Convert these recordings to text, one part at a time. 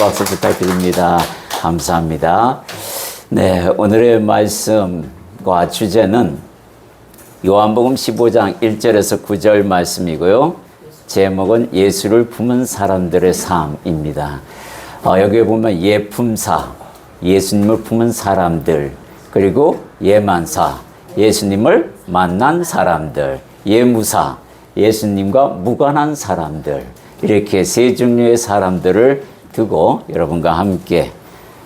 박수 부탁드립니다. 감사합니다. 네, 오늘의 말씀과 주제는 요한복음 15장 1절에서 9절 말씀이고요. 제목은 예수를 품은 사람들의 삶입니다. 여기에 보면 예품사, 예수님을 품은 사람들, 그리고 예만사, 예수님을 만난 사람들, 예무사, 예수님과 무관한 사람들, 이렇게 세 종류의 사람들을 두고 여러분과 함께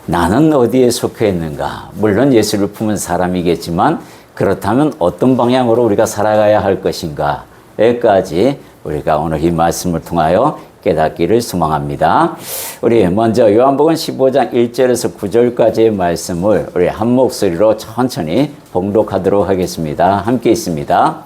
나는 어디에 속해 있는가? 물론 예수를 품은 사람이겠지만 그렇다면 어떤 방향으로 우리가 살아가야 할 것인가에까지 우리가 오늘 이 말씀을 통하여 깨닫기를 소망합니다. 우리 먼저 요한복음 15장 1절에서 9절까지의 말씀을 우리 한 목소리로 천천히 봉독하도록 하겠습니다. 함께 있습니다.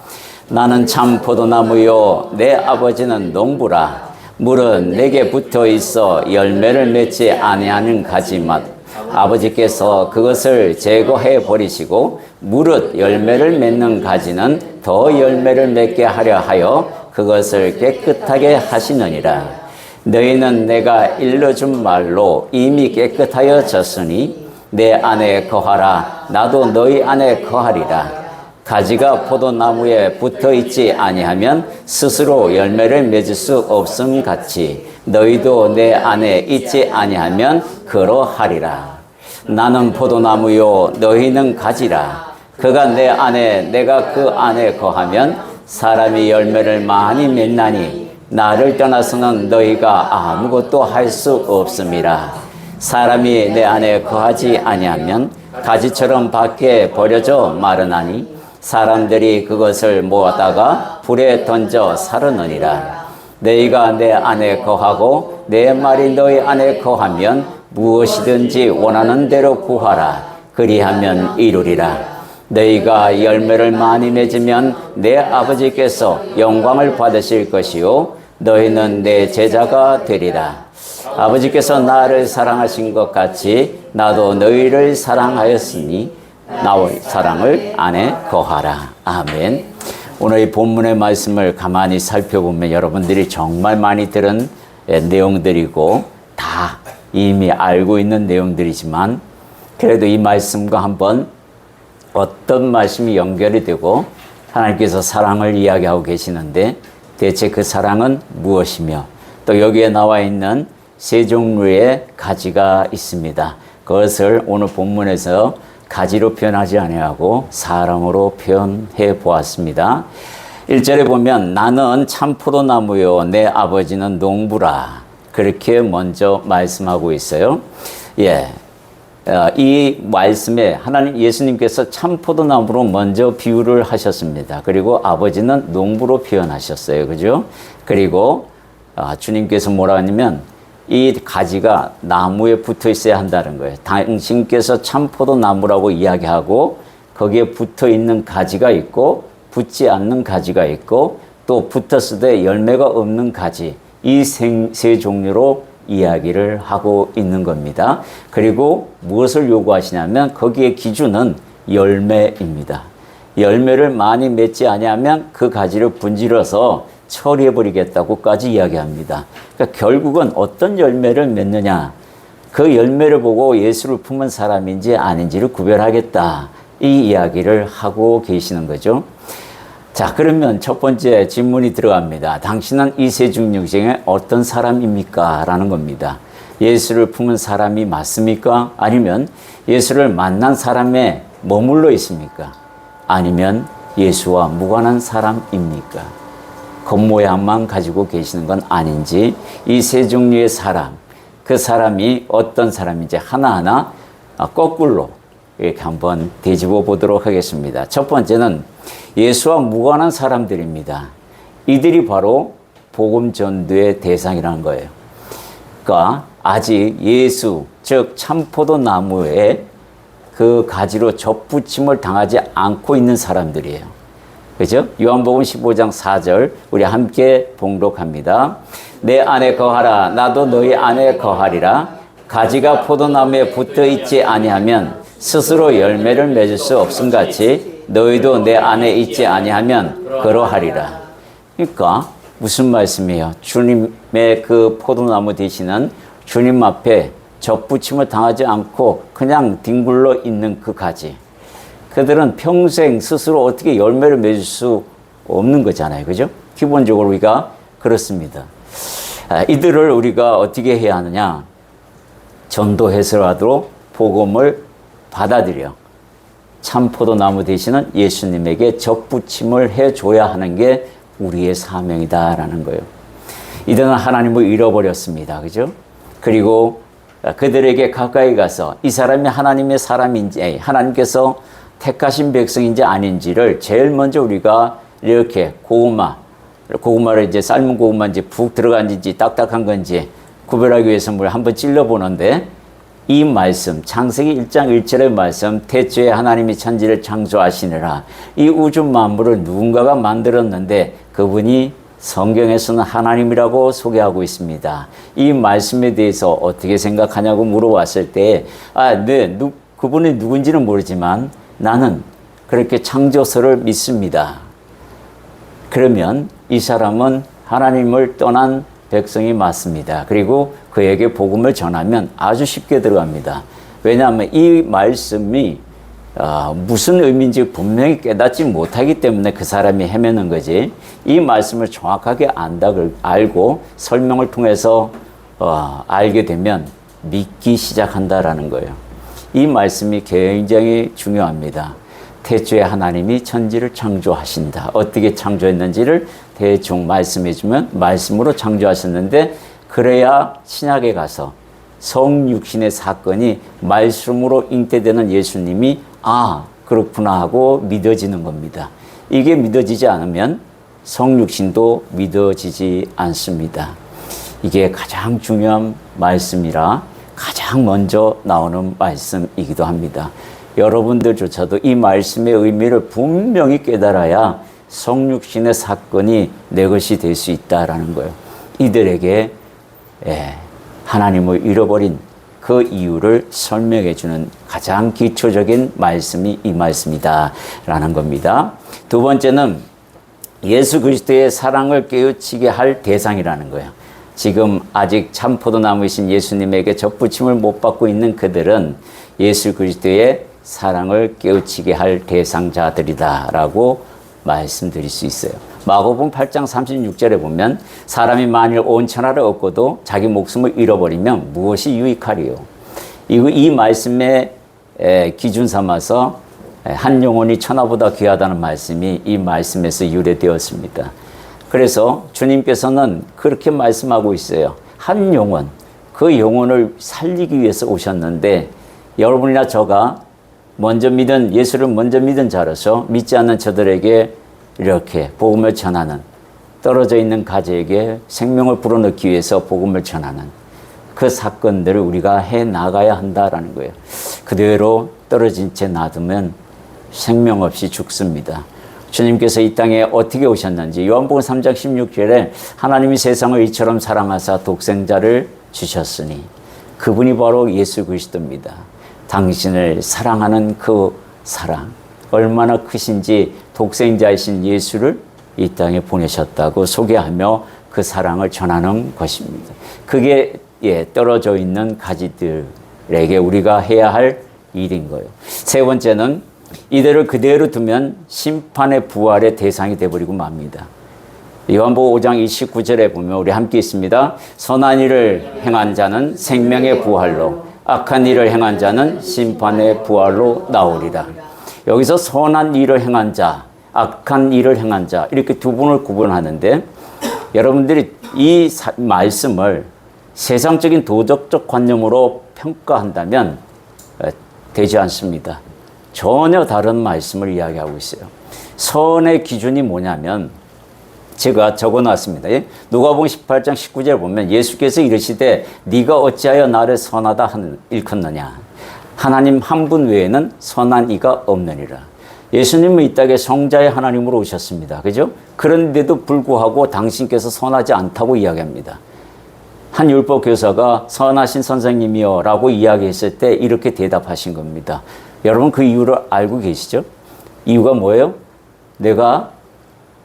나는 참 포도나무요 내 아버지는 농부라. 물은 내게 붙어 있어 열매를 맺지 아니하는 가지만 아버지께서 그것을 제거해 버리시고 무릇 열매를 맺는 가지는 더 열매를 맺게 하려 하여 그것을 깨끗하게 하시느니라. 너희는 내가 일러준 말로 이미 깨끗하여졌으니 내 안에 거하라. 나도 너희 안에 거하리라. 가지가 포도나무에 붙어 있지 아니하면 스스로 열매를 맺을 수 없음 같이 너희도 내 안에 있지 아니하면 그러하리라. 나는 포도나무요 너희는 가지라. 그가 내 안에 내가 그 안에 거하면 사람이 열매를 많이 맺나니 나를 떠나서는 너희가 아무것도 할 수 없음이라. 사람이 내 안에 거하지 아니하면 가지처럼 밖에 버려져 마르나니 사람들이 그것을 모아다가 불에 던져 사르느니라. 너희가 내 안에 거하고 내 말이 너희 안에 거하면 무엇이든지 원하는 대로 구하라. 그리하면 이루리라. 너희가 열매를 많이 맺으면 내 아버지께서 영광을 받으실 것이요 너희는 내 제자가 되리라. 아버지께서 나를 사랑하신 것 같이 나도 너희를 사랑하였으니 나의 사랑을 안에 거하라. 아멘. 오늘 이 본문의 말씀을 가만히 살펴보면 여러분들이 정말 많이 들은 내용들이고 다 이미 알고 있는 내용들이지만 그래도 이 말씀과 한번 어떤 말씀이 연결이 되고 하나님께서 사랑을 이야기하고 계시는데 대체 그 사랑은 무엇이며 또 여기에 나와 있는 세 종류의 가지가 있습니다. 그것을 오늘 본문에서 가지로 표현하지 아니하고 사람으로 표현해 보았습니다. 1절에 보면 나는 참 포도나무요 내 아버지는 농부라. 그렇게 먼저 말씀하고 있어요. 이 말씀에 하나님 예수님께서 참 포도나무로 먼저 비유를 하셨습니다. 그리고 아버지는 농부로 표현하셨어요. 그죠? 그리고 주님께서 뭐라 하냐면 이 가지가 나무에 붙어 있어야 한다는 거예요. 당신께서 참 포도나무라고 이야기하고 거기에 붙어 있는 가지가 있고 붙지 않는 가지가 있고 또 붙었을 때 열매가 없는 가지, 이 세 종류로 이야기를 하고 있는 겁니다. 그리고 무엇을 요구하시냐면 거기에 기준은 열매입니다. 열매를 많이 맺지 아니하면 그 가지를 분질러서 처리해버리겠다고까지 이야기합니다. 그러니까 결국은 어떤 열매를 맺느냐, 그 열매를 보고 예수를 품은 사람인지 아닌지를 구별하겠다, 이 이야기를 하고 계시는 거죠. 자, 그러면 첫 번째 질문이 들어갑니다. 당신은 이 세 종류 중에 어떤 사람입니까? 라는 겁니다. 예수를 품은 사람이 맞습니까? 아니면 예수를 만난 사람에 머물러 있습니까? 아니면 예수와 무관한 사람입니까? 겉모양만 가지고 계시는 건 아닌지, 이 세 종류의 사람, 그 사람이 어떤 사람인지 하나하나 거꾸로 이렇게 한번 뒤집어 보도록 하겠습니다. 첫 번째는 예수와 무관한 사람들입니다. 이들이 바로 복음 전도의 대상이라는 거예요. 그러니까 아직 예수, 즉 참포도나무에 그 가지로 접붙임을 당하지 않고 있는 사람들이에요. 그죠? 요한복음 15장 4절 우리 함께 봉독합니다. 내 안에 거하라. 나도 너희 안에 거하리라. 가지가 포도나무에 붙어 있지 아니하면 스스로 열매를 맺을 수 없음같이 너희도 내 안에 있지 아니하면 그러하리라. 그러니까 무슨 말씀이에요? 주님의 그 포도나무 되시는 주님 앞에 접붙임을 당하지 않고 그냥 뒹굴러 있는 그 가지. 그들은 평생 스스로 어떻게 열매를 맺을 수 없는 거잖아요. 그죠? 기본적으로 우리가 그렇습니다. 이들을 우리가 어떻게 해야 하느냐? 전도해서라도 복음을 받아들여 참 포도나무 되시는 예수님에게 접붙임을 해줘야 하는 게 우리의 사명이다라는 거예요. 이들은 하나님을 잃어버렸습니다. 그죠? 그리고 그들에게 가까이 가서 이 사람이 하나님의 사람인지 하나님께서 택하신 백성인지 아닌지를 제일 먼저 우리가 이렇게 고구마를 이제 삶은 고구마인지 푹 들어간지 딱딱한 건지 구별하기 위해서 물 한번 찔러보는데 이 말씀 창세기 1장 1절의 말씀 태초에 하나님이 천지를 창조하시느라 이 우주 만물을 누군가가 만들었는데 그분이 성경에서는 하나님이라고 소개하고 있습니다. 이 말씀에 대해서 어떻게 생각하냐고 물어봤을 때 그분이 누군지는 모르지만 나는 그렇게 창조서를 믿습니다. 그러면 이 사람은 하나님을 떠난 백성이 맞습니다. 그리고 그에게 복음을 전하면 아주 쉽게 들어갑니다. 왜냐하면 이 말씀이 무슨 의미인지 분명히 깨닫지 못하기 때문에 그 사람이 헤매는 거지. 이 말씀을 정확하게 알고 설명을 통해서 알게 되면 믿기 시작한다라는 거예요. 이 말씀이 굉장히 중요합니다. 태초에 하나님이 천지를 창조하신다. 어떻게 창조했는지를 대충 말씀해주면 말씀으로 창조하셨는데 그래야 신약에 가서 성육신의 사건이 말씀으로 잉태되는 예수님이 그렇구나 하고 믿어지는 겁니다. 이게 믿어지지 않으면 성육신도 믿어지지 않습니다. 이게 가장 중요한 말씀이라 가장 먼저 나오는 말씀이기도 합니다. 여러분들조차도 이 말씀의 의미를 분명히 깨달아야 성육신의 사건이 내 것이 될 수 있다라는 거예요. 이들에게 하나님을 잃어버린 그 이유를 설명해 주는 가장 기초적인 말씀이 이 말씀이다라는 겁니다. 두 번째는 예수 그리스도의 사랑을 깨우치게 할 대상이라는 거예요. 지금 아직 참 포도나무이신 예수님에게 접붙임을 못 받고 있는 그들은 예수 그리스도의 사랑을 깨우치게 할 대상자들이다라고 말씀드릴 수 있어요. 마가복음 8장 36절에 보면 사람이 만일 온 천하를 얻고도 자기 목숨을 잃어버리면 무엇이 유익하리요? 이 말씀에 기준 삼아서 한 영혼이 천하보다 귀하다는 말씀이 이 말씀에서 유래되었습니다. 그래서 주님께서는 그렇게 말씀하고 있어요. 한 영혼, 그 영혼을 살리기 위해서 오셨는데 여러분이나 저가 예수를 먼저 믿은 자로서 믿지 않는 저들에게 이렇게 복음을 전하는, 떨어져 있는 가지에게 생명을 불어넣기 위해서 복음을 전하는 그 사건들을 우리가 해 나가야 한다라는 거예요. 그대로 떨어진 채 놔두면 생명 없이 죽습니다. 주님께서 이 땅에 어떻게 오셨는지 요한복음 3장 16절에 하나님이 세상을 이처럼 사랑하사 독생자를 주셨으니 그분이 바로 예수 그리스도입니다. 당신을 사랑하는 그 사랑 얼마나 크신지 독생자이신 예수를 이 땅에 보내셨다고 소개하며 그 사랑을 전하는 것입니다. 그게 떨어져 있는 가지들에게 우리가 해야 할 일인 거예요. 세 번째는 이들을 그대로 두면 심판의 부활의 대상이 되어버리고 맙니다. 요한복음 5장 29절에 보면 우리 함께 있습니다. 선한 일을 행한 자는 생명의 부활로 악한 일을 행한 자는 심판의 부활로 나오리라. 여기서 선한 일을 행한 자, 악한 일을 행한 자 이렇게 두 분을 구분하는데 여러분들이 이 말씀을 세상적인 도덕적 관념으로 평가한다면 되지 않습니다. 전혀 다른 말씀을 이야기하고 있어요. 선의 기준이 뭐냐면 제가 적어놨습니다. 누가복음 18장 19절 보면 예수께서 이르시되 네가 어찌하여 나를 선하다 일컫느냐. 하나님 한 분 외에는 선한 이가 없느니라. 예수님은 이 땅에 성자의 하나님으로 오셨습니다. 그죠? 그런데도 불구하고 당신께서 선하지 않다고 이야기합니다. 한 율법 교사가 선하신 선생님이여 라고 이야기했을 때 이렇게 대답하신 겁니다. 여러분 그 이유를 알고 계시죠? 이유가 뭐예요? 내가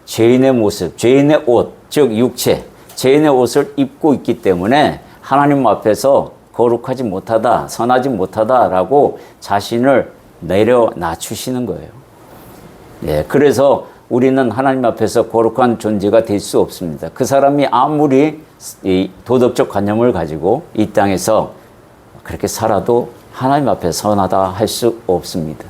죄인의 모습, 죄인의 옷, 즉 육체, 죄인의 옷을 입고 있기 때문에 하나님 앞에서 거룩하지 못하다, 선하지 못하다라고 자신을 내려 낮추시는 거예요. 예, 그래서 우리는 하나님 앞에서 거룩한 존재가 될 수 없습니다. 그 사람이 아무리 이 도덕적 관념을 가지고 이 땅에서 그렇게 살아도 하나님 앞에 선하다 할 수 없습니다.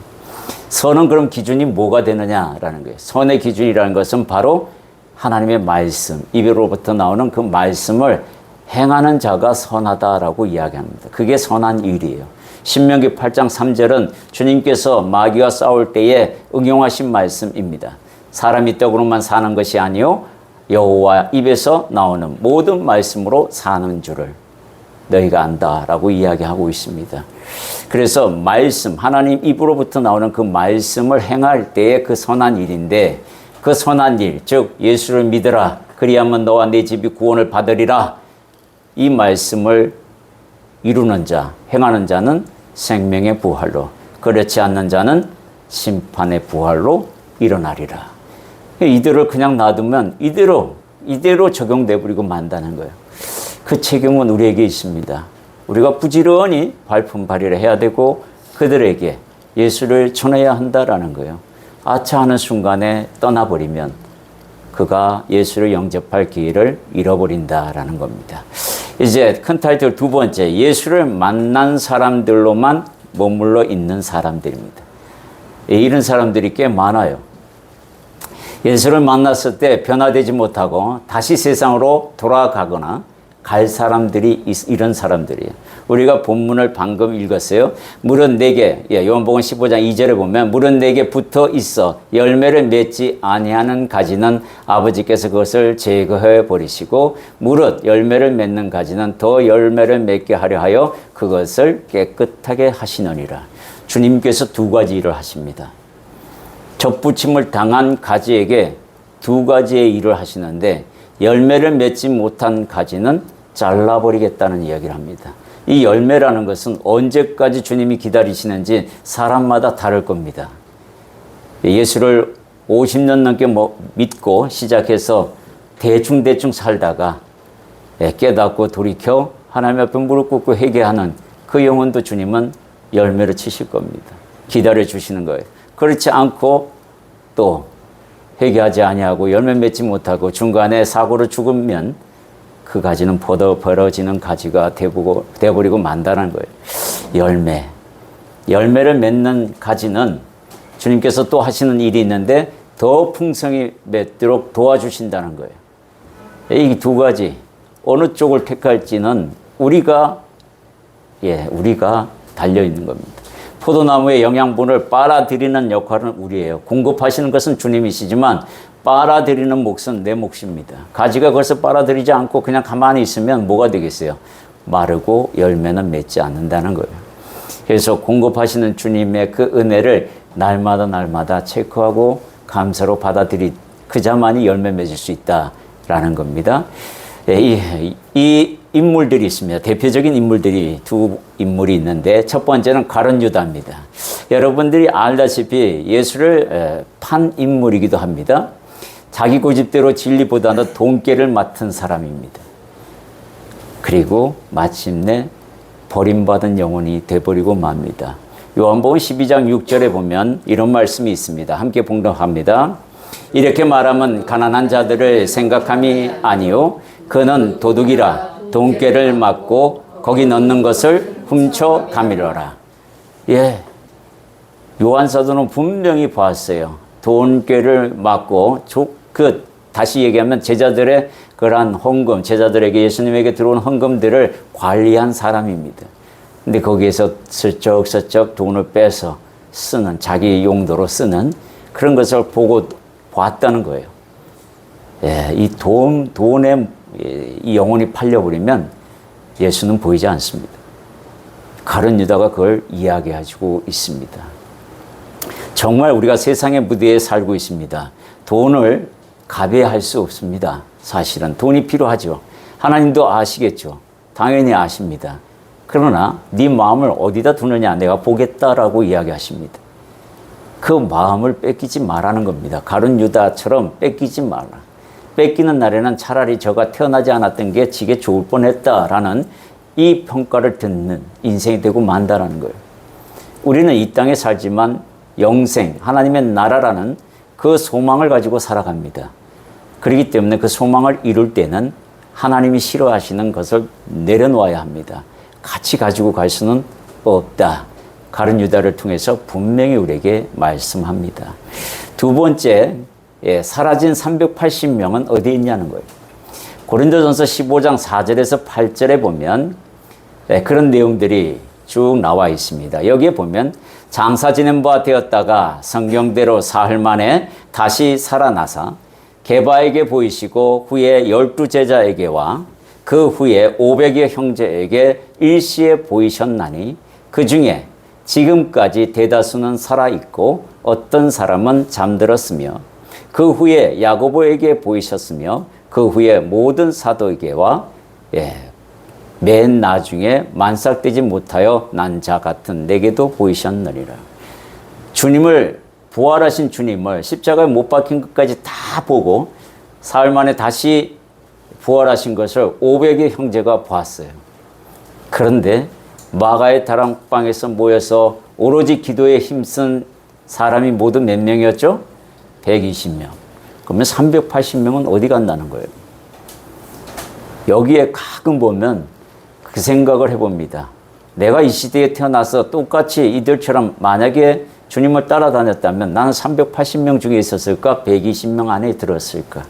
선은 그럼 기준이 뭐가 되느냐라는 거예요. 선의 기준이라는 것은 바로 하나님의 말씀, 입으로부터 나오는 그 말씀을 행하는 자가 선하다라고 이야기합니다. 그게 선한 일이에요. 신명기 8장 3절은 주님께서 마귀와 싸울 때에 응용하신 말씀입니다. 사람이 떡으로만 사는 것이 아니요 여호와 입에서 나오는 모든 말씀으로 사는 줄을 너희가 안다라고 이야기하고 있습니다. 그래서 말씀, 하나님 입으로부터 나오는 그 말씀을 행할 때의 그 선한 일인데, 그 선한 일, 즉 예수를 믿으라 그리하면 너와 네 집이 구원을 받으리라, 이 말씀을 이루는 자, 행하는 자는 생명의 부활로, 그렇지 않는 자는 심판의 부활로 일어나리라. 이대로 그냥 놔두면 이대로 적용돼 버리고 만다는 거예요. 그 책임은 우리에게 있습니다. 우리가 부지런히 발품 발휘를 해야 되고 그들에게 예수를 전해야 한다라는 거예요. 아차 하는 순간에 떠나버리면 그가 예수를 영접할 기회를 잃어버린다라는 겁니다. 이제 큰 타이틀 두 번째, 예수를 만난 사람들로만 머물러 있는 사람들입니다. 이런 사람들이 꽤 많아요. 예수를 만났을 때 변화되지 못하고 다시 세상으로 돌아가거나 갈 사람들이 이런 사람들이에요. 우리가 본문을 방금 읽었어요. 물은 내게, 요한복음 15장 2절에 보면 물은 내게 붙어 있어 열매를 맺지 아니하는 가지는 아버지께서 그것을 제거해 버리시고 무릇 열매를 맺는 가지는 더 열매를 맺게 하려 하여 그것을 깨끗하게 하시느니라. 주님께서 두 가지 일을 하십니다. 접붙임을 당한 가지에게 두 가지의 일을 하시는데 열매를 맺지 못한 가지는 잘라버리겠다는 이야기를 합니다. 이 열매라는 것은 언제까지 주님이 기다리시는지 사람마다 다를 겁니다. 예수를 50년 넘게 믿고 시작해서 대충 살다가 깨닫고 돌이켜 하나님 앞에 무릎 꿇고 회개하는 그 영혼도 주님은 열매를 치실 겁니다. 기다려 주시는 거예요. 그렇지 않고 또 회개하지 아니하고 열매 맺지 못하고 중간에 사고로 죽으면 그 가지는 벌어지는 가지가 되어버리고 만다는 거예요. 열매를 맺는 가지는 주님께서 또 하시는 일이 있는데 더 풍성히 맺도록 도와주신다는 거예요. 이 두 가지 어느 쪽을 택할지는 우리가 달려있는 겁니다. 포도나무의 영양분을 빨아들이는 역할은 우리예요. 공급하시는 것은 주님이시지만 빨아들이는 몫은 내 몫입니다. 가지가 그것을 빨아들이지 않고 그냥 가만히 있으면 뭐가 되겠어요? 마르고 열매는 맺지 않는다는 거예요. 그래서 공급하시는 주님의 그 은혜를 날마다 체크하고 감사로 그자만이 열매 맺을 수 있다라는 겁니다. 이 인물들이 있습니다. 대표적인 인물들이 두 인물이 있는데 첫 번째는 가룟 유다입니다. 여러분들이 알다시피 예수를 판 인물이기도 합니다. 자기 고집대로 진리보다는 돈깨를 맡은 사람입니다. 그리고 마침내 버림받은 영혼이 되어버리고 맙니다. 요한복음 12장 6절에 보면 이런 말씀이 있습니다. 함께 봉독합니다. 이렇게 말하면 가난한 자들을 생각함이 아니요 그는 도둑이라 돈깨를 맡고 거기 넣는 것을 훔쳐 가밀어라. 요한 사도는 분명히 보았어요. 돈깨를 맡고 다시 얘기하면 제자들의 그러한 헌금, 제자들에게 예수님에게 들어온 헌금들을 관리한 사람입니다. 근데 거기에서 슬쩍슬쩍 돈을 빼서 쓰는, 자기 용도로 쓰는 그런 것을 보았다는 거예요. 이 돈에 이 영혼이 팔려버리면 예수는 보이지 않습니다. 가룟 유다가 그걸 이야기하고 있습니다. 정말 우리가 세상의 무대에 살고 있습니다. 돈을 가배할 수 없습니다. 사실은 돈이 필요하죠. 하나님도 아시겠죠. 당연히 아십니다. 그러나 네 마음을 어디다 두느냐 내가 보겠다라고 이야기하십니다. 그 마음을 뺏기지 말라는 겁니다. 가룟 유다처럼 뺏기지 말라. 뺏기는 날에는 차라리 저가 태어나지 않았던 게 지게 좋을 뻔했다라는 이 평가를 듣는 인생이 되고 만다라는 거예요. 우리는 이 땅에 살지만 영생, 하나님의 나라라는 그 소망을 가지고 살아갑니다. 그렇기 때문에 그 소망을 이룰 때는 하나님이 싫어하시는 것을 내려놓아야 합니다. 같이 가지고 갈 수는 없다. 가룟 유다를 통해서 분명히 우리에게 말씀합니다. 두 번째, 사라진 380명은 어디에 있냐는 거예요. 고린도전서 15장 4절에서 8절에 보면 그런 내용들이 쭉 나와 있습니다. 여기에 보면 장사 지낸 바 되었다가 성경대로 사흘 만에 다시 살아나사 게바에게 보이시고 후에 12 제자에게와 그 후에 500여 형제에게 일시에 보이셨나니 그 중에 지금까지 대다수는 살아있고 어떤 사람은 잠들었으며 그 후에 야고보에게 보이셨으며 그 후에 모든 사도에게와 맨 나중에 만삭되지 못하여 난 자 같은 내게도 보이셨느니라. 주님을, 부활하신 주님을 십자가에 못 박힌 것까지 다 보고 사흘 만에 다시 부활하신 것을 500의 형제가 봤어요. 그런데 마가의 다락방에서 모여서 오로지 기도에 힘쓴 사람이 모두 몇 명이었죠? 120명. 그러면 380명은 어디 간다는 거예요? 여기에 가끔 보면 그 생각을 해봅니다. 내가 이 시대에 태어나서 똑같이 이들처럼 만약에 주님을 따라다녔다면 나는 380명 중에 있었을까? 120명 안에 들었을까?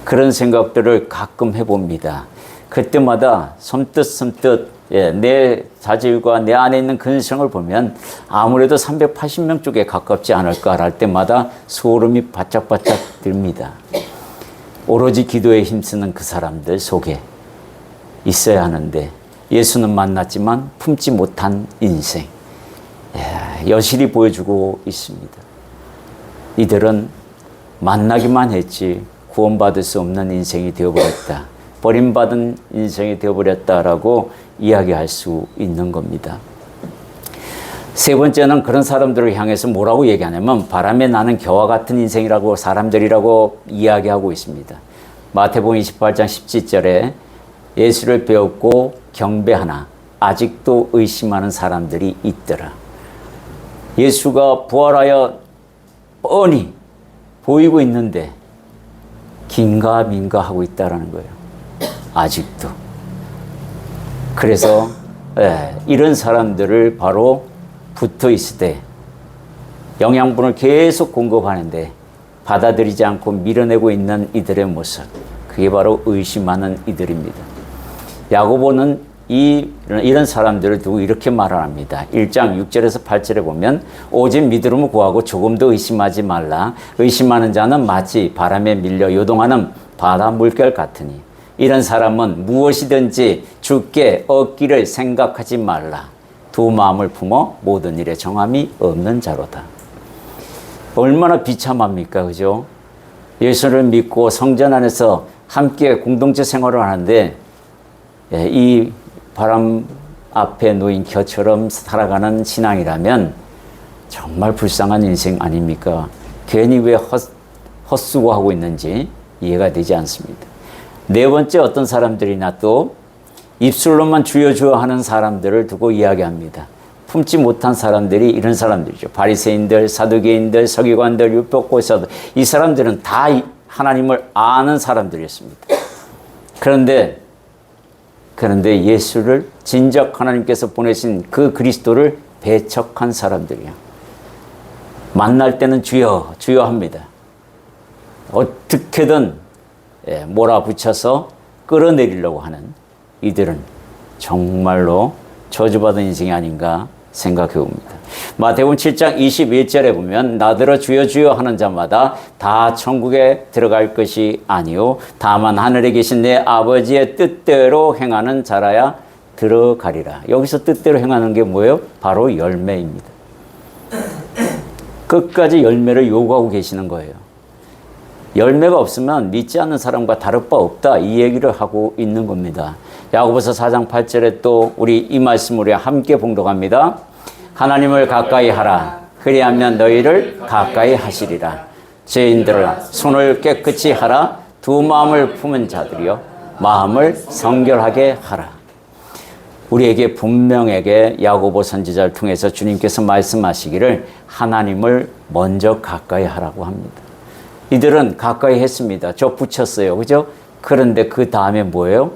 그런 생각들을 가끔 해봅니다. 그때마다 섬뜩 내 자질과 내 안에 있는 근성을 보면 아무래도 380명 쪽에 가깝지 않을까 할 때마다 소름이 바짝바짝 듭니다. 오로지 기도에 힘쓰는 그 사람들 속에 있어야 하는데 예수는 만났지만 품지 못한 인생, 여실히 보여주고 있습니다. 이들은 만나기만 했지 구원받을 수 없는 인생이 되어버렸다. 버림받은 인생이 되어버렸다라고 이야기할 수 있는 겁니다. 세 번째는 그런 사람들을 향해서 뭐라고 얘기하냐면 바람에 나는 겨와 같은 인생이라고 사람들이라고 이야기하고 있습니다. 마태복음 28장 17절에 예수를 배웠고 경배하나 아직도 의심하는 사람들이 있더라. 예수가 부활하여 뻔히 보이고 있는데 긴가민가 하고 있다는 거예요. 아직도. 그래서 이런 사람들을 바로 붙어 있을 때 영양분을 계속 공급하는데 받아들이지 않고 밀어내고 있는 이들의 모습, 그게 바로 의심하는 이들입니다. 야고보는 이런 사람들을 두고 이렇게 말을 합니다. 1장 6절에서 8절에 보면 오직 믿음을 구하고 조금도 의심하지 말라. 의심하는 자는 마치 바람에 밀려 요동하는 바다 물결 같으니 이런 사람은 무엇이든지 주께 얻기를 생각하지 말라. 두 마음을 품어 모든 일에 정함이 없는 자로다. 얼마나 비참합니까? 그죠? 예수를 믿고 성전 안에서 함께 공동체 생활을 하는데 이 바람 앞에 놓인 겨처럼 살아가는 신앙이라면 정말 불쌍한 인생 아닙니까? 괜히 왜 헛수고하고 있는지 이해가 되지 않습니다. 네 번째, 어떤 사람들이나 또 입술로만 주여 주여 하는 사람들을 두고 이야기합니다. 품지 못한 사람들이 이런 사람들이죠. 바리새인들, 사두개인들, 서기관들, 율법고사들, 이 사람들은 다 하나님을 아는 사람들이었습니다. 그런데 예수를 진작 하나님께서 보내신 그 그리스도를 배척한 사람들이야. 만날 때는 주여 주여 합니다. 어떻게든 몰아붙여서 끌어내리려고 하는 이들은 정말로 저주받은 인생이 아닌가 생각해 봅니다. 마태복음 7장 21절에 보면 나더러 주여 주여 하는 자마다 다 천국에 들어갈 것이 아니요 다만 하늘에 계신 내 아버지의 뜻대로 행하는 자라야 들어가리라. 여기서 뜻대로 행하는 게 뭐예요? 바로 열매입니다. 끝까지 열매를 요구하고 계시는 거예요. 열매가 없으면 믿지 않는 사람과 다를 바 없다, 이 얘기를 하고 있는 겁니다. 야고보서 4장 8절에 또 우리 이 말씀 우리 함께 봉독합니다. 하나님을 가까이 하라. 그리하면 너희를 가까이 하시리라. 죄인들아 손을 깨끗이 하라. 두 마음을 품은 자들이여 마음을 성결하게 하라. 우리에게 분명하게 야고보 선지자를 통해서 주님께서 말씀하시기를 하나님을 먼저 가까이 하라고 합니다. 이들은 가까이 했습니다. 저 붙였어요. 그죠? 그런데 그 다음에 뭐예요?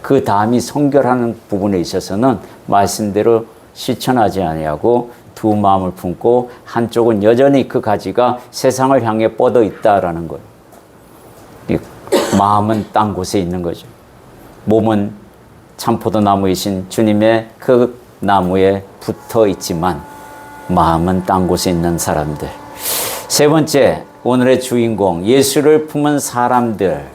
그 다음이 성결하는 부분에 있어서는 말씀대로 실천하지 아니하고 두 마음을 품고 한쪽은 여전히 그 가지가 세상을 향해 뻗어 있다라는 거예요. 마음은 딴 곳에 있는 거죠. 몸은 참포도나무이신 주님의 그 나무에 붙어 있지만 마음은 딴 곳에 있는 사람들. 세 번째, 오늘의 주인공, 예수를 품은 사람들.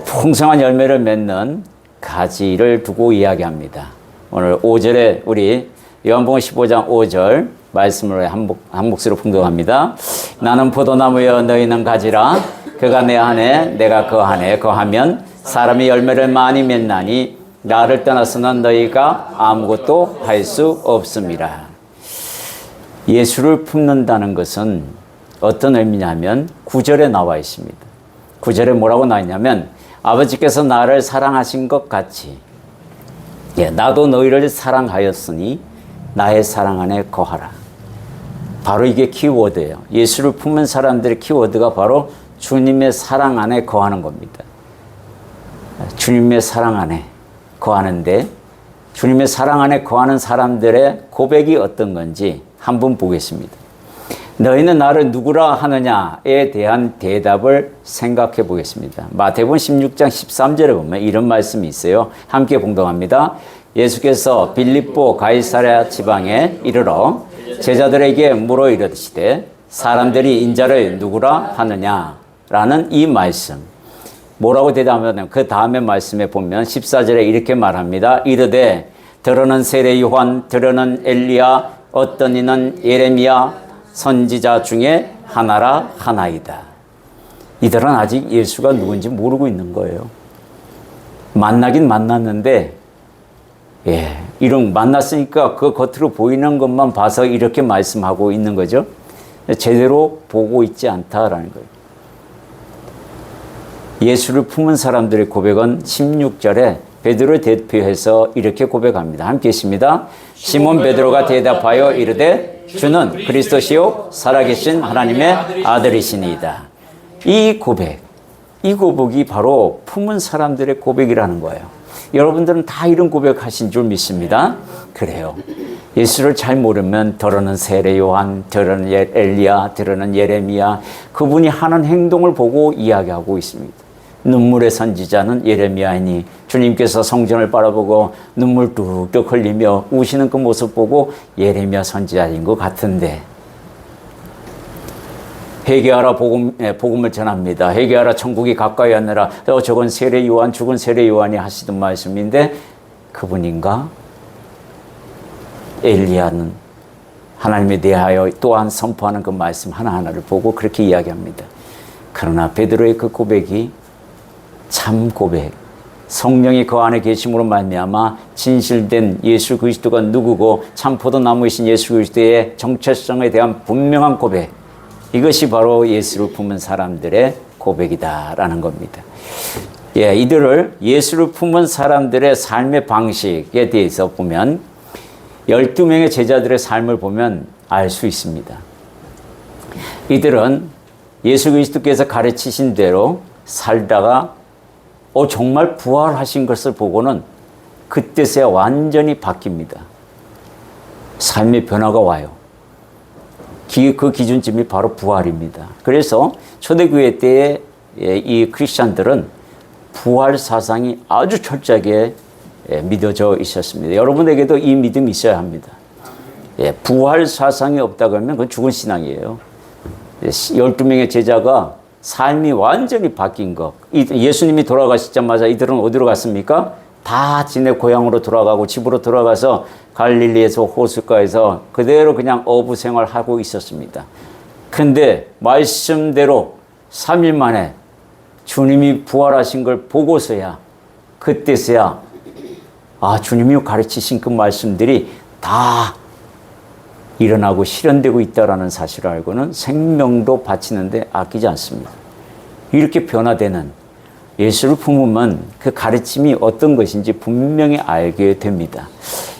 풍성한 열매를 맺는 가지를 두고 이야기합니다. 오늘 5절에 우리 요한복음 15장 5절 말씀을 한 목소리로 풍성합니다. 나는 포도나무여 너희는 가지라. 그가 내 안에 내가 그 안에 거하면 사람이 열매를 많이 맺나니 나를 떠나서는 너희가 아무것도 할 수 없습니다. 예수를 품는다는 것은 어떤 의미냐면 9절에 나와 있습니다. 9절에 뭐라고 나와 있냐면 아버지께서 나를 사랑하신 것 같이 나도 너희를 사랑하였으니 나의 사랑 안에 거하라. 바로 이게 키워드예요. 예수를 품은 사람들의 키워드가 바로 주님의 사랑 안에 거하는 겁니다. 주님의 사랑 안에 거하는데 주님의 사랑 안에 거하는 사람들의 고백이 어떤 건지 한번 보겠습니다. 너희는 나를 누구라 하느냐에 대한 대답을 생각해 보겠습니다. 마태복음 16장 13절에 보면 이런 말씀이 있어요. 함께 봉독합니다. 예수께서 빌립보 가이사랴 지방에 이르러 제자들에게 물어 이르시되 사람들이 인자를 누구라 하느냐라는 이 말씀. 뭐라고 대답하냐면 그 다음에 말씀에 보면 14절에 이렇게 말합니다. 이르되 들어는 세례 요한, 들어는 엘리야, 어떤 이는 예레미야 선지자 중에 하나라 하나이다. 이들은 아직 예수가 누군지 모르고 있는 거예요. 만나긴 만났는데 이런 만났으니까 그 겉으로 보이는 것만 봐서 이렇게 말씀하고 있는 거죠. 제대로 보고 있지 않다라는 거예요. 예수를 품은 사람들의 고백은 16절에 베드로를 대표해서 이렇게 고백합니다. 함께 있습니다. 시몬 베드로가 대답하여 이르되 주는 그리스도시요 살아계신 하나님의 아들이시니이다. 이 고백이 바로 품은 사람들의 고백이라는 거예요. 여러분들은 다 이런 고백하신 줄 믿습니다. 그래요. 예수를 잘 모르면 더러는 세례 요한, 더러는 엘리야, 더러는 예레미야 그분이 하는 행동을 보고 이야기하고 있습니다. 눈물의 선지자는 예레미야이니 주님께서 성전을 바라보고 눈물 뚝뚝 흘리며 우시는 그 모습 보고 예레미야 선지자인 것 같은데 회개하라 복음을 전합니다. 회개하라 천국이 가까이 왔느라 저건 세례 요한 죽은 세례 요한이 하시던 말씀인데 그분인가? 엘리야는 하나님에 대하여 또한 선포하는 그 말씀 하나하나를 보고 그렇게 이야기합니다. 그러나 베드로의 그 고백이 참 고백, 성령이 그 안에 계심으로 말미암아 진실된 예수 그리스도가 누구고 참 포도나무이신 예수 그리스도의 정체성에 대한 분명한 고백, 이것이 바로 예수를 품은 사람들의 고백이다라는 겁니다. 이들을 예수를 품은 사람들의 삶의 방식에 대해서 보면 12명의 제자들의 삶을 보면 알 수 있습니다. 이들은 예수 그리스도께서 가르치신 대로 살다가 정말 부활하신 것을 보고는 그때서야 완전히 바뀝니다. 삶의 변화가 와요. 그 기준점이 바로 부활입니다. 그래서 초대교회 때의 이 크리스찬들은 부활 사상이 아주 철저하게 믿어져 있었습니다. 여러분에게도 이 믿음이 있어야 합니다. 부활 사상이 없다 그러면 그건 죽은 신앙이에요. 12명의 제자가 삶이 완전히 바뀐 것. 예수님이 돌아가시자마자 이들은 어디로 갔습니까? 다 지네 고향으로 돌아가고 집으로 돌아가서 갈릴리에서 호숫가에서 그대로 그냥 어부 생활하고 있었습니다. 근데 말씀대로 3일 만에 주님이 부활하신 걸 보고서야 그때서야 주님이 가르치신 그 말씀들이 다 일어나고 실현되고 있다는 사실을 알고는 생명도 바치는데 아끼지 않습니다. 이렇게 변화되는 예수를 품으면 그 가르침이 어떤 것인지 분명히 알게 됩니다.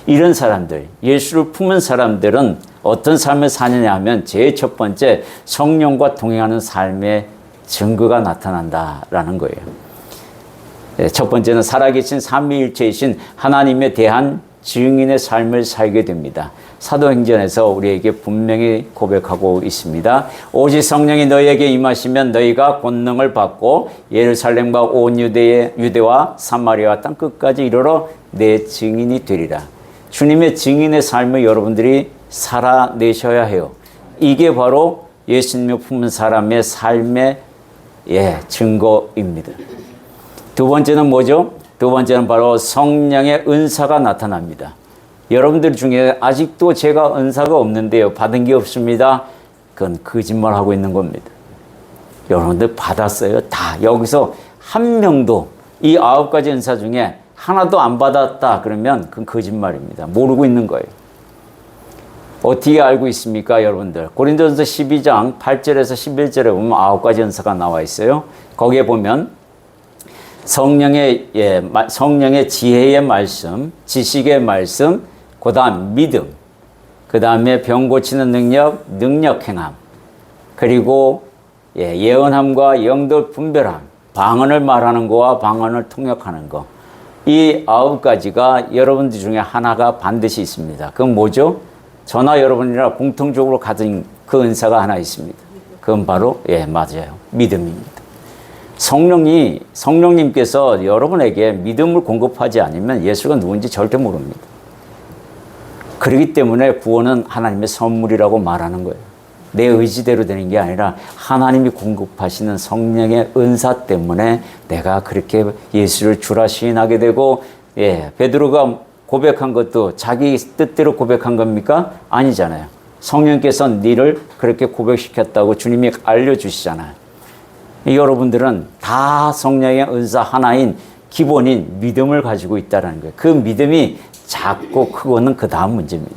이런 사람들, 예수를 품은 사람들은 어떤 삶을 사느냐 하면 제일 첫 번째 성령과 동행하는 삶의 증거가 나타난다라는 거예요. 첫 번째는 살아계신 삼위일체이신 하나님에 대한 증인의 삶을 살게 됩니다. 사도행전에서 우리에게 분명히 고백하고 있습니다. 오직 성령이 너희에게 임하시면 너희가 권능을 받고 예루살렘과 온 유대와 사마리아와 땅 끝까지 이르러 내 증인이 되리라. 주님의 증인의 삶을 여러분들이 살아내셔야 해요. 이게 바로 예수님을 품은 사람의 삶의 증거입니다. 두 번째는 뭐죠? 두 번째는 바로 성령의 은사가 나타납니다. 여러분들 중에 아직도 제가 은사가 없는데요, 받은 게 없습니다. 그건 거짓말하고 있는 겁니다. 여러분들 받았어요. 다. 여기서 한 명도 이 9가지 은사 중에 하나도 안 받았다 그러면 그건 거짓말입니다. 모르고 있는 거예요. 어떻게 알고 있습니까, 여러분들? 고린도전서 12장 8절에서 11절에 보면 9가지 은사가 나와 있어요. 거기에 보면 성령의 지혜의 말씀, 지식의 말씀, 그 다음 믿음, 그 다음에 병 고치는 능력, 능력 행함, 그리고 예언함과 영도 분별함, 방언을 말하는 거와 방언을 통역하는 거. 이 9가지가 여러분들 중에 하나가 반드시 있습니다. 그건 뭐죠? 저나 여러분이랑 공통적으로 가진 그 은사가 하나 있습니다. 그건 바로 맞아요. 믿음입니다. 성령님께서 여러분에게 믿음을 공급하지 않으면 예수가 누군지 절대 모릅니다. 그렇기 때문에 구원은 하나님의 선물이라고 말하는 거예요. 내 의지대로 되는 게 아니라 하나님이 공급하시는 성령의 은사 때문에 내가 그렇게 예수를 주라 시인하게 되고, 베드로가 고백한 것도 자기 뜻대로 고백한 겁니까? 아니잖아요. 성령께서 너를 그렇게 고백시켰다고 주님이 알려주시잖아요. 여러분들은 다 성령의 은사 하나인 기본인 믿음을 가지고 있다는 거예요. 그 믿음이 작고 크고는 그 다음 문제입니다.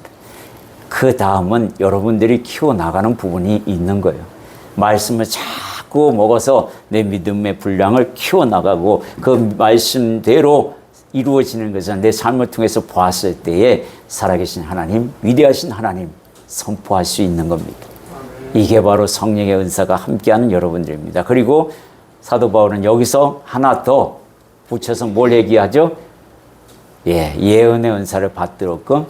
그 다음은 여러분들이 키워나가는 부분이 있는 거예요. 말씀을 자꾸 먹어서 내 믿음의 분량을 키워나가고 그 말씀대로 이루어지는 것은 내 삶을 통해서 보았을 때에 살아계신 하나님, 위대하신 하나님 선포할 수 있는 겁니다. 이게 바로 성령의 은사가 함께하는 여러분들입니다. 그리고 사도 바울은 여기서 하나 더 붙여서 뭘 얘기하죠? 예언의 은사를 받도록끔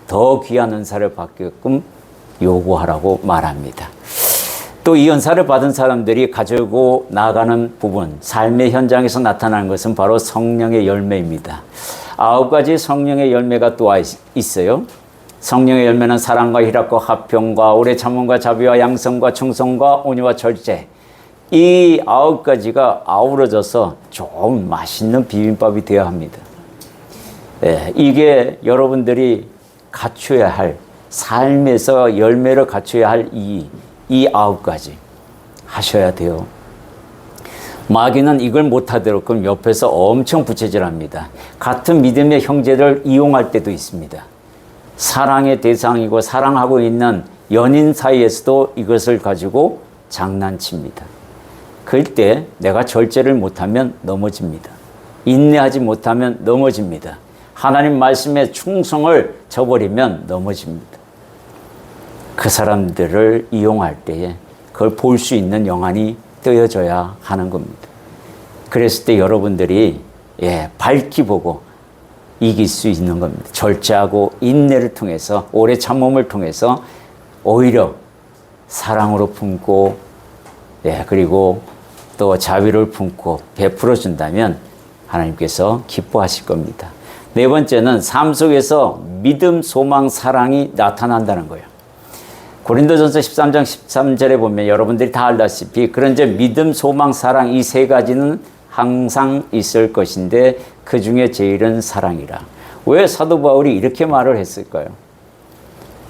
더 귀한 은사를 받게끔 요구하라고 말합니다. 또 이 은사를 받은 사람들이 가지고 나가는 부분, 삶의 현장에서 나타나는 것은 바로 성령의 열매입니다. 9가지 성령의 열매가 또 있어요. 성령의 열매는 사랑과 희락과 화평과 오래 참음과 자비와 양성과 충성과 온유와 절제. 이 9가지가 아우러져서 좀 맛있는 비빔밥이 되어야 합니다. 이게 여러분들이 갖춰야 할, 삶에서 열매를 갖춰야 할 이 9가지 하셔야 돼요. 마귀는 이걸 못하도록 그럼 옆에서 엄청 부채질합니다. 같은 믿음의 형제를 이용할 때도 있습니다. 사랑의 대상이고 사랑하고 있는 연인 사이에서도 이것을 가지고 장난칩니다. 그럴 때 내가 절제를 못하면 넘어집니다. 인내하지 못하면 넘어집니다. 하나님 말씀에 충성을 저버리면 넘어집니다. 그 사람들을 이용할 때에 그걸 볼 수 있는 영안이 뜨여져야 하는 겁니다. 그랬을 때 여러분들이 밝히 보고 이길 수 있는 겁니다. 절제하고 인내를 통해서, 오래 참음을 통해서 오히려 사랑으로 품고, 그리고 또 자비를 품고 베풀어 준다면 하나님께서 기뻐하실 겁니다. 네 번째는 삶 속에서 믿음, 소망, 사랑이 나타난다는 거예요. 고린도전서 13장 13절에 보면 여러분들이 다 알다시피 그런즉 믿음, 소망, 사랑 이 세 가지는 항상 있을 것인데 그 중에 제일은 사랑이라. 왜 사도 바울이 이렇게 말을 했을까요?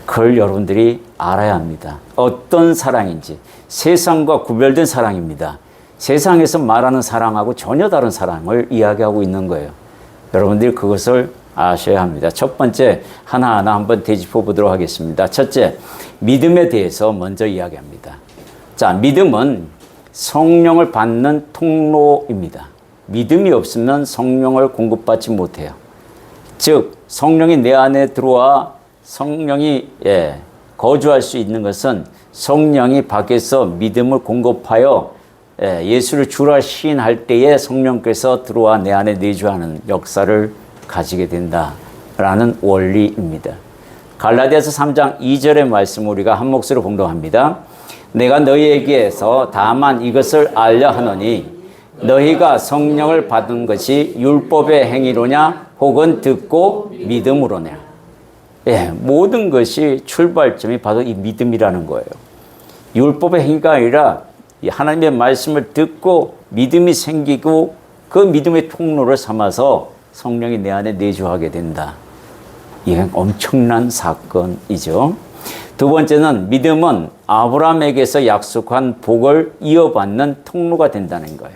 그걸 여러분들이 알아야 합니다. 어떤 사랑인지. 세상과 구별된 사랑입니다. 세상에서 말하는 사랑하고 전혀 다른 사랑을 이야기하고 있는 거예요. 여러분들이 그것을 아셔야 합니다. 첫 번째 하나하나 한번 되짚어 보도록 하겠습니다. 첫째, 믿음에 대해서 먼저 이야기합니다. 자, 믿음은 성령을 받는 통로입니다. 믿음이 없으면 성령을 공급받지 못해요. 즉 성령이 내 안에 들어와 성령이 거주할 수 있는 것은 성령이 밖에서 믿음을 공급하여 예수를 주라 시인할 때에 성령께서 들어와 내 안에 내주하는 역사를 가지게 된다라는 원리입니다. 갈라디아서 3장 2절의 말씀 우리가 한 몫으로 공동합니다. 내가 너희에게서 다만 이것을 알려 하노니 너희가 성령을 받은 것이 율법의 행위로냐 혹은 듣고 믿음으로냐. 모든 것이 출발점이 바로 이 믿음이라는 거예요. 율법의 행위가 아니라 하나님의 말씀을 듣고 믿음이 생기고 그 믿음의 통로를 삼아서 성령이 내 안에 내주하게 된다. 이건 엄청난 사건이죠. 두 번째는 믿음은 아브라함에게서 약속한 복을 이어받는 통로가 된다는 거예요.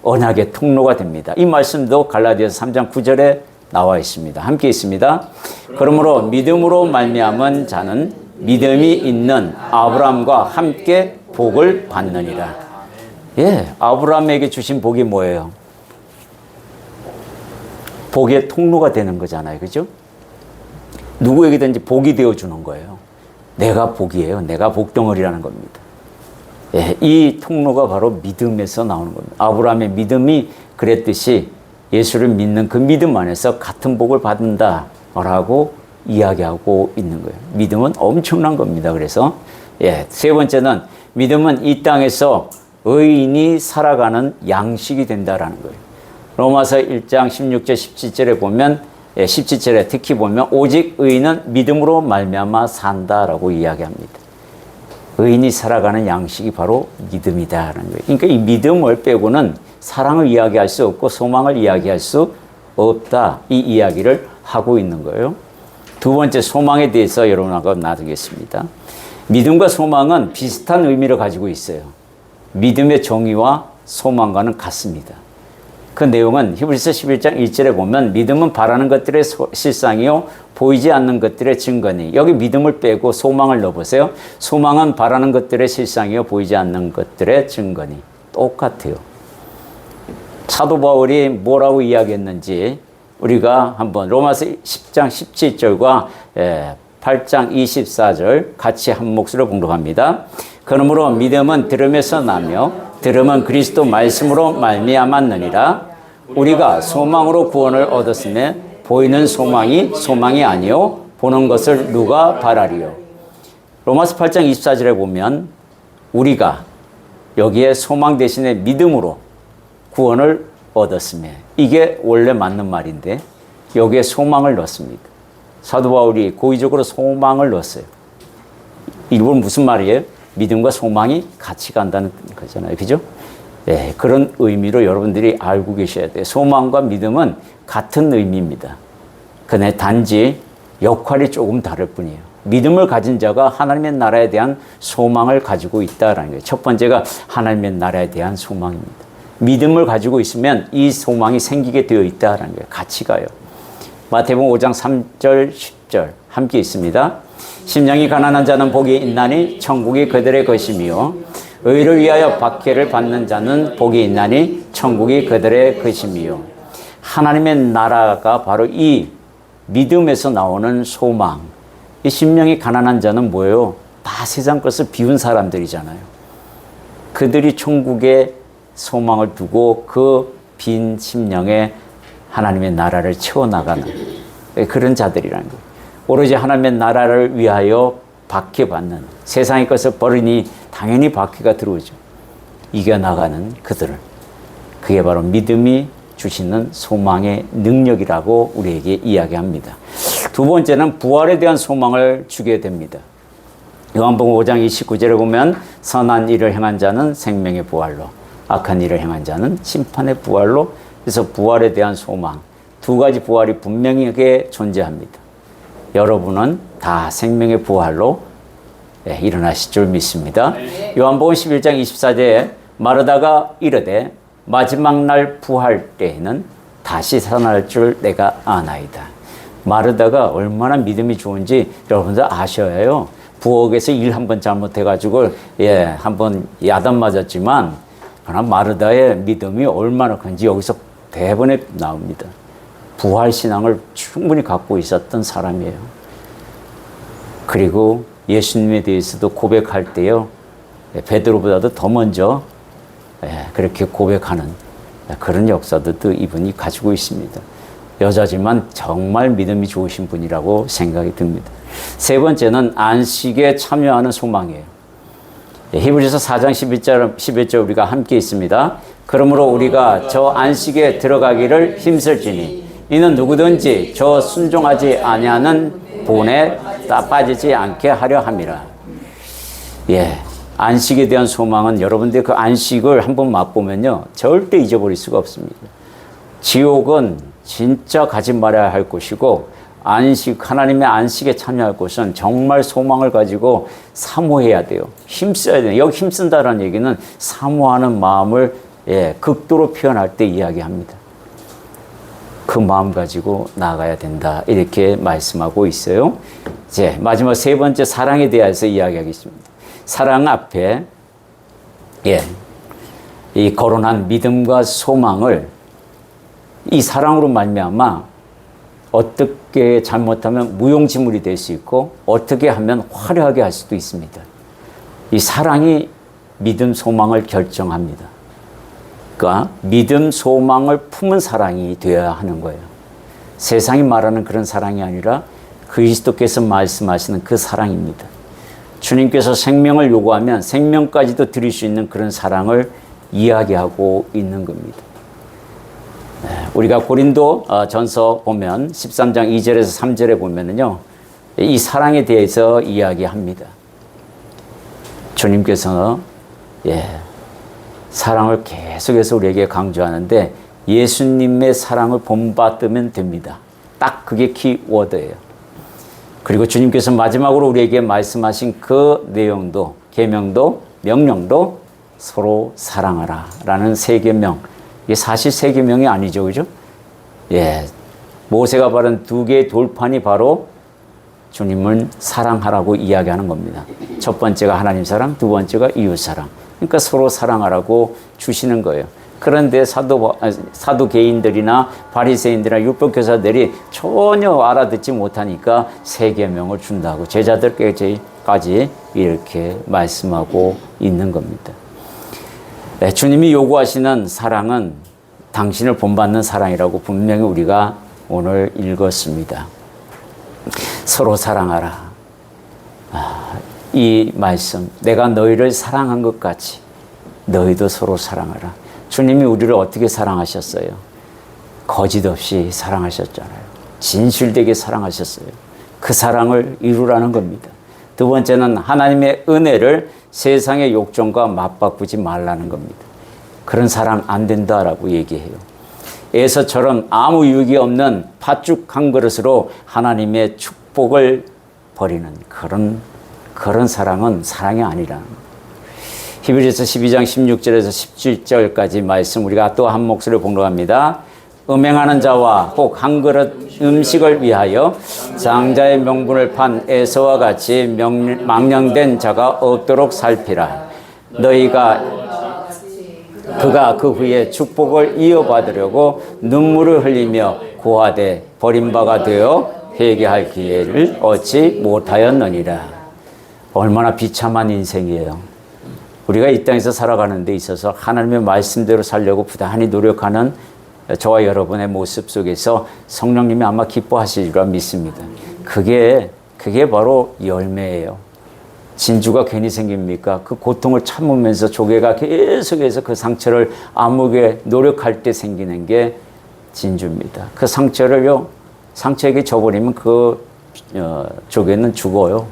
언약의 통로가 됩니다. 이 말씀도 갈라디아서 3장 9절에 나와 있습니다. 함께 있습니다. 그러므로 믿음으로 말미암은 자는 믿음이 있는 아브라함과 함께 복을 받느니라. 아브라함에게 주신 복이 뭐예요? 복의 통로가 되는 거잖아요. 그죠? 누구에게든지 복이 되어주는 거예요. 내가 복이에요. 내가 복덩어리라는 겁니다. 이 통로가 바로 믿음에서 나오는 겁니다. 아브라함의 믿음이 그랬듯이 예수를 믿는 그 믿음 안에서 같은 복을 받는다라고 이야기하고 있는 거예요. 믿음은 엄청난 겁니다. 그래서 세 번째는 믿음은 이 땅에서 의인이 살아가는 양식이 된다라는 거예요. 로마서 1장 16절 17절에 보면 17절에 특히 보면 오직 의인은 믿음으로 말미암아 산다라고 이야기합니다. 의인이 살아가는 양식이 바로 믿음이다라는 거예요. 그러니까 이 믿음을 빼고는 사랑을 이야기할 수 없고 소망을 이야기할 수 없다. 이 이야기를 하고 있는 거예요. 두 번째 소망에 대해서 여러분하고 나누겠습니다. 믿음과 소망은 비슷한 의미를 가지고 있어요. 믿음의 정의와 소망과는 같습니다. 그 내용은 히브리서 11장 1절에 보면 믿음은 바라는 것들의 실상이요 보이지 않는 것들의 증거니. 여기 믿음을 빼고 소망을 넣어보세요. 소망은 바라는 것들의 실상이요 보이지 않는 것들의 증거니. 똑같아요. 사도 바울이 뭐라고 이야기했는지 우리가 한번 로마서 10장 17절과 8장 24절 같이 한 몫으로 공독합니다. 그러므로 믿음은 들음에서 나며 들음은 그리스도 말씀으로 말미암았느니라. 우리가 소망으로 구원을 얻었으며 보이는 소망이 아니요 보는 것을 누가 바라리요. 로마서 8장 24절에 보면 우리가 여기에 소망 대신에 믿음으로 구원을 얻었으며, 이게 원래 맞는 말인데 여기에 소망을 넣습니다. 사도 바울이 고의적으로 소망을 넣었어요. 이건 무슨 말이에요? 믿음과 소망이 같이 간다는 거잖아요. 그죠? 그런 의미로 여러분들이 알고 계셔야 돼요. 소망과 믿음은 같은 의미입니다. 그런데 단지 역할이 조금 다를 뿐이에요. 믿음을 가진 자가 하나님의 나라에 대한 소망을 가지고 있다는 거예요. 첫 번째가 하나님의 나라에 대한 소망입니다. 믿음을 가지고 있으면 이 소망이 생기게 되어 있다는 거예요. 같이 가요. 마태복음 5장 3절 10절 함께 있습니다. 심령이 가난한 자는 복이 있나니 천국이 그들의 것이며 의를 위하여 박해를 받는 자는 복이 있나니 천국이 그들의 것이며. 하나님의 나라가 바로 이 믿음에서 나오는 소망. 이 심령이 가난한 자는 뭐예요? 다 세상 것을 비운 사람들이잖아요. 그들이 천국에 소망을 두고 그 빈 심령에 하나님의 나라를 채워나가는 그런 자들이라는 거예요. 오로지 하나님의 나라를 위하여 박해받는, 세상의 것을 버리니 당연히 박해가 들어오죠. 이겨나가는 그들을, 그게 바로 믿음이 주시는 소망의 능력이라고 우리에게 이야기합니다. 두 번째는 부활에 대한 소망을 주게 됩니다. 요한복음 5장 29절에 보면 선한 일을 행한 자는 생명의 부활로, 악한 일을 행한 자는 심판의 부활로. 그래서 부활에 대한 소망, 두 가지 부활이 분명하게 존재합니다. 여러분은 다 생명의 부활로 일어나실 줄 믿습니다. 요한복음 11장 24절에 마르다가 이르되 마지막 날 부활 때에는 다시 살아날 줄 내가 아나이다. 마르다가 얼마나 믿음이 좋은지 여러분들 아셔야 해요. 부엌에서 일 한번 잘못해가지고 한번 야단 맞았지만 그러나 마르다의 믿음이 얼마나 큰지 여기서 대번에 나옵니다. 부활신앙을 충분히 갖고 있었던 사람이에요. 그리고 예수님에 대해서도 고백할 때요, 베드로보다도 더 먼저 그렇게 고백하는 그런 역사도 이분이 가지고 있습니다. 여자지만 정말 믿음이 좋으신 분이라고 생각이 듭니다. 세 번째는 안식에 참여하는 소망이에요. 히브리서 4장 11절 우리가 함께 있습니다. 그러므로 우리가 저 안식에 들어가기를 힘쓸지니 이는 누구든지 저 순종하지 아니하는 본에 빠지지 않게 하려 함이라. 안식에 대한 소망은 여러분들 그 안식을 한번 맛보면요, 절대 잊어버릴 수가 없습니다. 지옥은 진짜 가지 말아야 할 곳이고, 하나님의 안식에 참여할 곳은 정말 소망을 가지고 사모해야 돼요. 힘써야 돼요. 여기 힘쓴다라는 얘기는 사모하는 마음을 극도로 표현할 때 이야기합니다. 그 마음 가지고 나아가야 된다, 이렇게 말씀하고 있어요. 이제 마지막 세 번째, 사랑에 대해서 이야기하겠습니다. 사랑 앞에 이 거론한 믿음과 소망을 이 사랑으로 말미암아 어떻게 잘못하면 무용지물이 될 수 있고, 어떻게 하면 화려하게 할 수도 있습니다. 이 사랑이 믿음, 소망을 결정합니다. 그러니까 믿음, 소망을 품은 사랑이 되어야 하는 거예요. 세상이 말하는 그런 사랑이 아니라 그리스도께서 말씀하시는 그 사랑입니다. 주님께서 생명을 요구하면 생명까지도 드릴 수 있는 그런 사랑을 이야기하고 있는 겁니다. 우리가 고린도 전서 보면 13장 2절에서 3절에 보면은요, 이 사랑에 대해서 이야기합니다. 주님께서 사랑을 계속해서 우리에게 강조하는데, 예수님의 사랑을 본받으면 됩니다. 딱 그게 키워드예요. 그리고 주님께서 마지막으로 우리에게 말씀하신 그 내용도, 계명도, 명령도 서로 사랑하라 라는 세 계명. 이게 사실 세 계명이 아니죠, 그죠? 모세가 바른 두 개의 돌판이 바로 주님을 사랑하라고 이야기하는 겁니다. 첫 번째가 하나님 사랑, 두 번째가 이웃 사랑. 그러니까 서로 사랑하라고 주시는 거예요. 그런데 사두개인들이나 바리새인들이나 율법교사들이 전혀 알아듣지 못하니까 세 계명을 준다고 제자들까지 이렇게 말씀하고 있는 겁니다. 주님이 요구하시는 사랑은 당신을 본받는 사랑이라고 분명히 우리가 오늘 읽었습니다. 서로 사랑하라. 이 말씀, 내가 너희를 사랑한 것 같이 너희도 서로 사랑하라. 주님이 우리를 어떻게 사랑하셨어요? 거짓 없이 사랑하셨잖아요. 진실되게 사랑하셨어요. 그 사랑을 이루라는 겁니다. 두 번째는 하나님의 은혜를 세상의 욕정과 맞바꾸지 말라는 겁니다. 그런 사랑 안 된다라고 얘기해요. 에서처럼 아무 유익이 없는 팥죽 한 그릇으로 하나님의 축복을 버리는 그런 사랑은 사랑이 아니라는 거예요. 히브리서 12장 16절에서 17절까지 말씀 우리가 또 한 목소리로 봉독합니다. 음행하는 자와 혹 한 그릇 음식을 위하여 장자의 명분을 판 에서와 같이 망령된 자가 없도록 살피라. 그가 그 후에 축복을 이어받으려고 눈물을 흘리며 고하되 버린 바가 되어 회개할 기회를 얻지 못하였느니라. 얼마나 비참한 인생이에요. 우리가 이 땅에서 살아가는 데 있어서 하나님의 말씀대로 살려고 부단히 노력하는 저와 여러분의 모습 속에서 성령님이 아마 기뻐하시리라 믿습니다. 그게 바로 열매예요. 진주가 괜히 생깁니까? 그 고통을 참으면서 조개가 계속해서 그 상처를 아무게 노력할 때 생기는 게 진주입니다. 그 상처에게 져버리면 그 조개는 죽어요.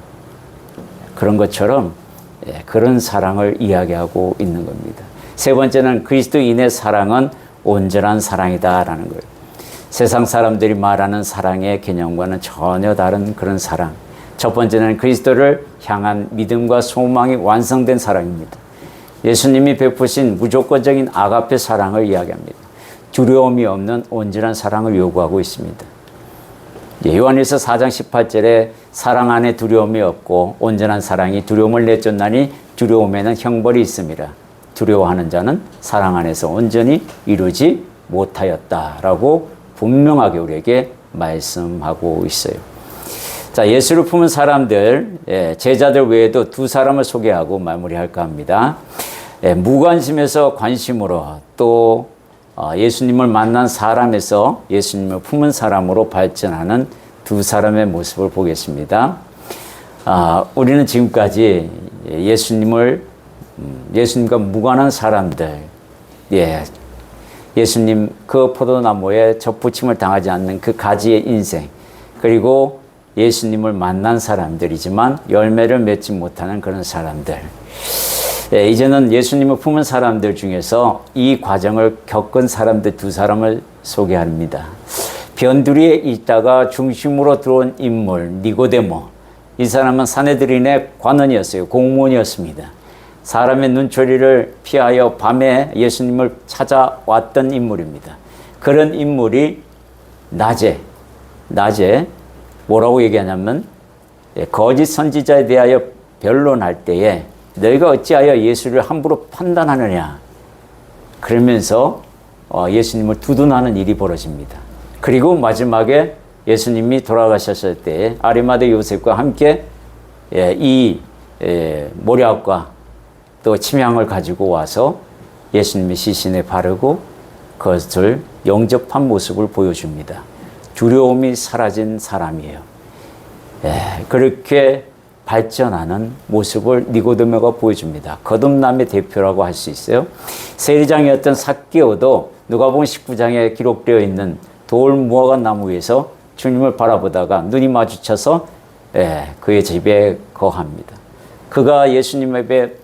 그런 것처럼 그런 사랑을 이야기하고 있는 겁니다. 세 번째는 그리스도인의 사랑은 온전한 사랑이다라는 거예요. 세상 사람들이 말하는 사랑의 개념과는 전혀 다른 그런 사랑. 첫 번째는 그리스도를 향한 믿음과 소망이 완성된 사랑입니다. 예수님이 베푸신 무조건적인 아가페 사랑을 이야기합니다. 두려움이 없는 온전한 사랑을 요구하고 있습니다. 요한일서 4장 18절에 사랑 안에 두려움이 없고 온전한 사랑이 두려움을 내쫓나니 두려움에는 형벌이 있습니다. 두려워하는 자는 사랑 안에서 온전히 이루지 못하였다라고 분명하게 우리에게 말씀하고 있어요. 자, 예수를 품은 사람들, 제자들 외에도 두 사람을 소개하고 마무리할까 합니다. 무관심에서 관심으로, 또 예수님을 만난 사람에서 예수님을 품은 사람으로 발전하는 두 사람의 모습을 보겠습니다. 우리는 지금까지 예수님과 무관한 사람들, 예수님 그 포도나무에 접붙임을 당하지 않는 그 가지의 인생, 그리고 예수님을 만난 사람들이지만 열매를 맺지 못하는 그런 사람들. 이제는 예수님을 품은 사람들 중에서 이 과정을 겪은 사람들 두 사람을 소개합니다. 변두리에 있다가 중심으로 들어온 인물 니고데모. 이 사람은 사내들인의 관원이었어요. 공무원이었습니다. 사람의 눈초리를 피하여 밤에 예수님을 찾아왔던 인물입니다. 그런 인물이 낮에 뭐라고 얘기하냐면 거짓 선지자에 대하여 변론할 때에 너희가 어찌하여 예수를 함부로 판단하느냐, 그러면서 예수님을 두둔하는 일이 벌어집니다. 그리고 마지막에 예수님이 돌아가셨을 때 아리마대 요셉과 함께 이 모략과 또 침향을 가지고 와서 예수님의 시신에 바르고 그것을 영접한 모습을 보여줍니다. 두려움이 사라진 사람이에요. 그렇게 발전하는 모습을 니고데모가 보여줍니다. 거듭남의 대표라고 할 수 있어요. 세리장이었던 삭개오도 누가복음 19장에 기록되어 있는 돌 무화과 나무 위에서 주님을 바라보다가 눈이 마주쳐서 그의 집에 거합니다. 그가 예수님에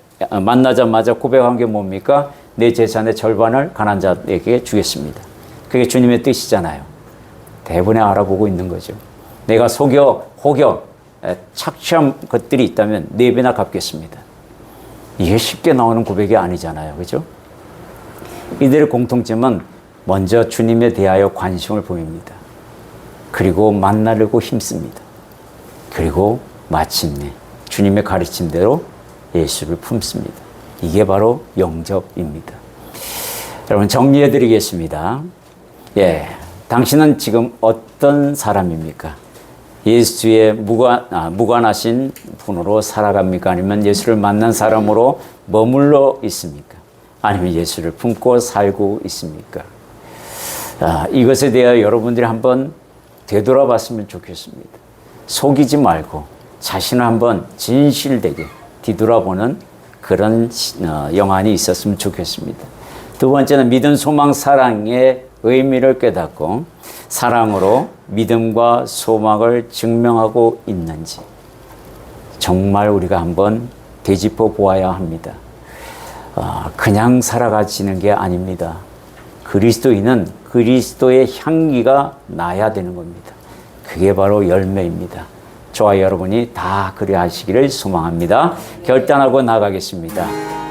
만나자마자 고백한 게 뭡니까? 내 재산의 절반을 가난한 자에게 주겠습니다. 그게 주님의 뜻이잖아요. 대부분에 알아보고 있는 거죠. 내가 혹여 착취한 것들이 있다면 4배나 갚겠습니다. 이게 쉽게 나오는 고백이 아니잖아요. 그죠? 이들의 공통점은 먼저 주님에 대하여 관심을 보입니다. 그리고 만나려고 힘씁니다. 그리고 마침내 주님의 가르침대로 예수를 품습니다. 이게 바로 영접입니다. 여러분, 정리해 드리겠습니다. 당신은 지금 어떤 사람입니까? 예수의 무관하신 분으로 살아갑니까? 아니면 예수를 만난 사람으로 머물러 있습니까? 아니면 예수를 품고 살고 있습니까? 이것에 대하여 여러분들이 한번 되돌아봤으면 좋겠습니다. 속이지 말고 자신을 한번 진실되게 뒤돌아보는 그런 영안이 있었으면 좋겠습니다. 두 번째는 믿음, 소망, 사랑의 의미를 깨닫고 사랑으로 믿음과 소망을 증명하고 있는지 정말 우리가 한번 되짚어 보아야 합니다. 그냥 살아가지는 게 아닙니다. 그리스도인은 그리스도의 향기가 나야 되는 겁니다. 그게 바로 열매입니다. 저와 여러분이 다 그리 하시기를 소망합니다. 결단하고 나가겠습니다.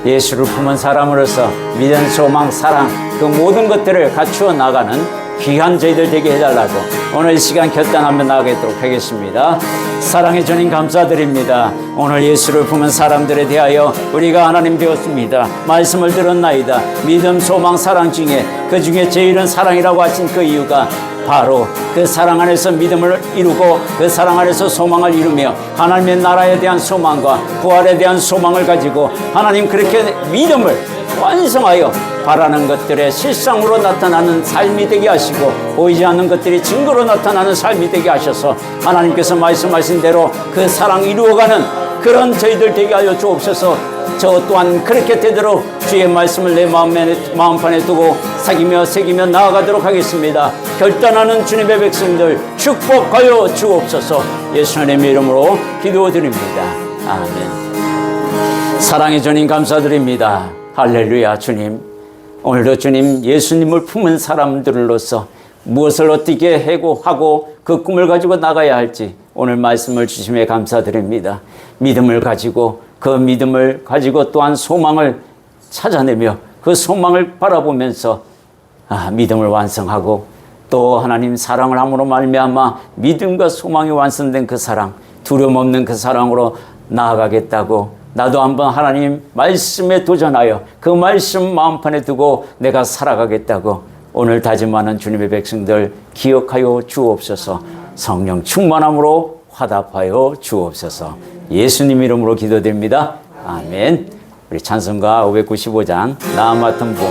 예수를 품은 사람으로서 믿음, 소망, 사랑 그 모든 것들을 갖추어 나가는 귀한 저희들 되게 해달라고 오늘 이 시간 결단하며 나가도록 하겠습니다. 사랑의 주님 감사드립니다. 오늘 예수를 품은 사람들에 대하여 우리가 하나님 배웠습니다. 말씀을 들었나이다. 믿음, 소망, 사랑 중에 그 중에 제일은 사랑이라고 하신 그 이유가 바로 그 사랑 안에서 믿음을 이루고 그 사랑 안에서 소망을 이루며 하나님의 나라에 대한 소망과 부활에 대한 소망을 가지고 하나님 그렇게 믿음을 완성하여 바라는 것들의 실상으로 나타나는 삶이 되게 하시고 보이지 않는 것들이 증거로 나타나는 삶이 되게 하셔서 하나님께서 말씀하신 대로 그 사랑 이루어가는 그런 저희들 되게 하여 주옵소서. 저 또한 그렇게 되도록 주의 말씀을 내 마음판에 두고 사귀며 새기며 나아가도록 하겠습니다. 결단하는 주님의 백성들 축복하여 주옵소서. 예수님의 이름으로 기도드립니다. 아멘. 사랑의 주님 감사드립니다. 할렐루야. 주님, 오늘도 주님 예수님을 품은 사람들로서 무엇을 어떻게 해고하고 그 꿈을 가지고 나가야 할지 오늘 말씀을 주심에 감사드립니다. 믿음을 가지고 그 믿음을 가지고 또한 소망을 찾아내며 그 소망을 바라보면서 믿음을 완성하고 또 하나님 사랑을 함으로 말미암아 믿음과 소망이 완성된 그 사랑, 두려움 없는 그 사랑으로 나아가겠다고 나도 한번 하나님 말씀에 도전하여 그 말씀 마음판에 두고 내가 살아가겠다고 오늘 다짐하는 주님의 백성들 기억하여 주옵소서. 성령 충만함으로 화답하여 주옵소서. 예수님 이름으로 기도드립니다. 아멘. 우리 찬송가 595장 나 맡은 봄